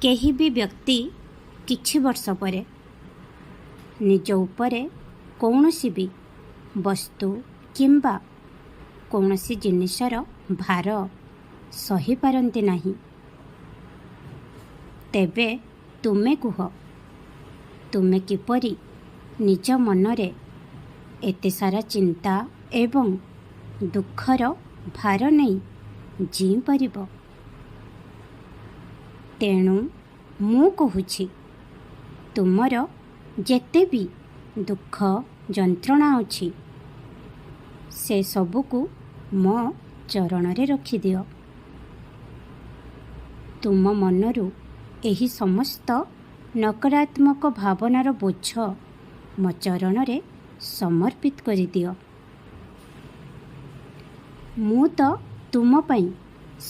କେହି ବି ବ୍ୟକ୍ତି କିଛି ବର୍ଷ ପରେ ନିଜ ଉପରେ କୌଣସି ବି ବସ୍ତୁ କିମ୍ବା କୌଣସି ଜିନିଷର ଭାର ସହିପାରନ୍ତି ନାହିଁ। ତେବେ ତୁମେ କୁହ, ତୁମେ କିପରି ନିଜ ମନରେ ଏତେ ସାରା ଚିନ୍ତା ଏବଂ ଦୁଃଖର ଭାର ନେଇ ଜୀଇ ପାରିବ? ତେଣୁ ମୁଁ କହୁଛି, ତୁମର ଯେତେ ବି ଦୁଃଖ ଯନ୍ତ୍ରଣା ଅଛି ସେ ସବୁକୁ ମୋ ଚରଣରେ ରଖିଦିଅ। ତୁମ ମନରୁ ଏହି ସମସ୍ତ ନକାରାତ୍ମକ ଭାବନାର ବୋଝ ମୋ ଚରଣରେ ସମର୍ପିତ କରିଦିଅ। ମୁଁ ତ ତୁମ ପାଇଁ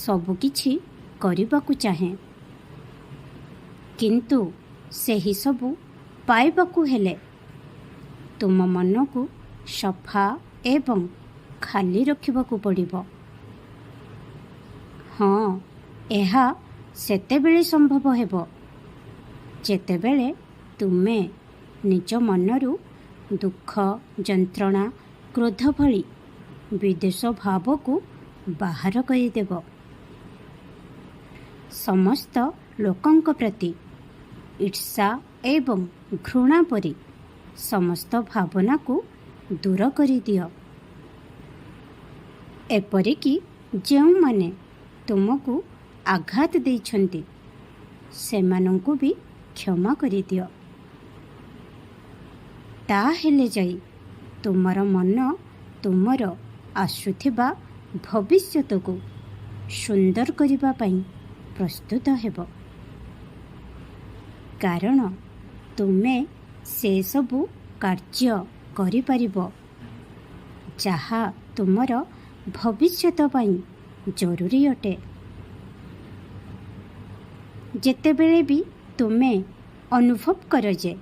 ସବୁକିଛି କରିବାକୁ ଚାହେଁ, କିନ୍ତୁ ସେହି ସବୁ ପାଇବାକୁ ହେଲେ ତୁମ ମନକୁ ସଫା ଏବଂ ଖାଲି ରଖିବାକୁ ପଡ଼ିବ। ହଁ, ଏହା ସେତେବେଳେ ସମ୍ଭବ ହେବ ଯେତେବେଳେ ତୁମେ ନିଜ ମନରୁ ଦୁଃଖ, ଯନ୍ତ୍ରଣା, କ୍ରୋଧ ଭଳି ବିଦ୍ୱେଷ ଭାବକୁ ବାହାର କରିଦେବ। ସମସ୍ତ ଲୋକଙ୍କ ପ୍ରତି ଈର୍ଷା ଏବଂ ଘୃଣା ପରି ସମସ୍ତ ଭାବନାକୁ ଦୂର କରିଦିଅ। ଏପରିକି ଯେଉଁମାନେ ତୁମକୁ ଆଘାତ ଦେଇଛନ୍ତି ସେମାନଙ୍କୁ ବି କ୍ଷମା କରିଦିଅ। ତାହେଲେ ଯାଇ ତୁମର ମନ ତୁମର ଆସୁଥିବା ଭବିଷ୍ୟତକୁ ସୁନ୍ଦର କରିବା ପାଇଁ ପ୍ରସ୍ତୁତ ହେବ। କାରଣ ତୁମେ ସେସବୁ କାର୍ଯ୍ୟ କରିପାରିବ ଯାହା ତୁମର ଭବିଷ୍ୟତ ପାଇଁ ଜରୁରୀ ଅଟେ। ଯେତେବେଳେ ବି ତୁମେ ଅନୁଭବ କର ଯେ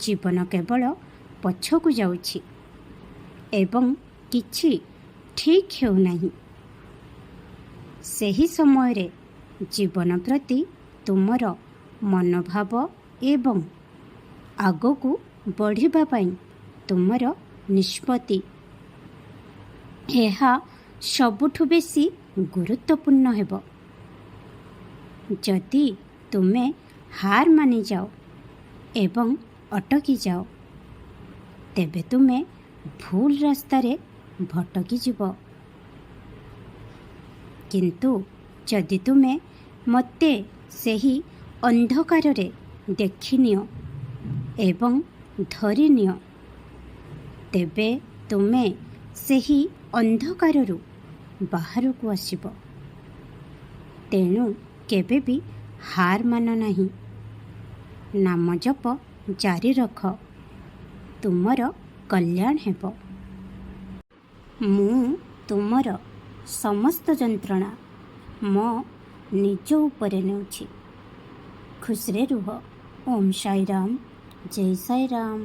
ଜୀବନ କେବଳ ପଛକୁ ଯାଉଛି ଏବଂ କିଛି ଠିକ୍ ହେଉନାହିଁ, ସେହି ସମୟରେ ଜୀବନ ପ୍ରତି ତୁମର ମନୋଭାବ ଏବଂ ଆଗକୁ ବଢ଼ିବା ପାଇଁ ତୁମର ନିଷ୍ପତ୍ତି, ଏହା ସବୁଠୁ ବେଶୀ ଗୁରୁତ୍ୱପୂର୍ଣ୍ଣ ହେବ। ଯଦି ତୁମେ ହାର ମାନିଯାଅ ଏବଂ ଅଟକି ଯାଅ, ତେବେ ତୁମେ ଭୁଲ ରାସ୍ତାରେ ଭଟକିଯିବ। କିନ୍ତୁ ଯଦି ତୁମେ ମୋତେ ସେହି ଅନ୍ଧକାରରେ ଦେଖିନିଅ ଏବଂ ଧରିନିଅ, ତେବେ ତୁମେ ସେହି ଅନ୍ଧକାରରୁ ବାହାରକୁ ଆସିବ। ତେଣୁ କେବେ ବି ହାର ମାନ ନାହିଁ। ନାମ ଜପ ଜାରି ରଖ, ତୁମର କଲ୍ୟାଣ ହେବ। ମୁଁ ତୁମର ସମସ୍ତ ଯନ୍ତ୍ରଣା ମୋ ନିଜ ଉପରେ ନେଉଛି। ଖୁସିରେ ରୁହ। ଓମ୍ ସାଇ ରାମ, ଜୟ ସାଇ ରାମ।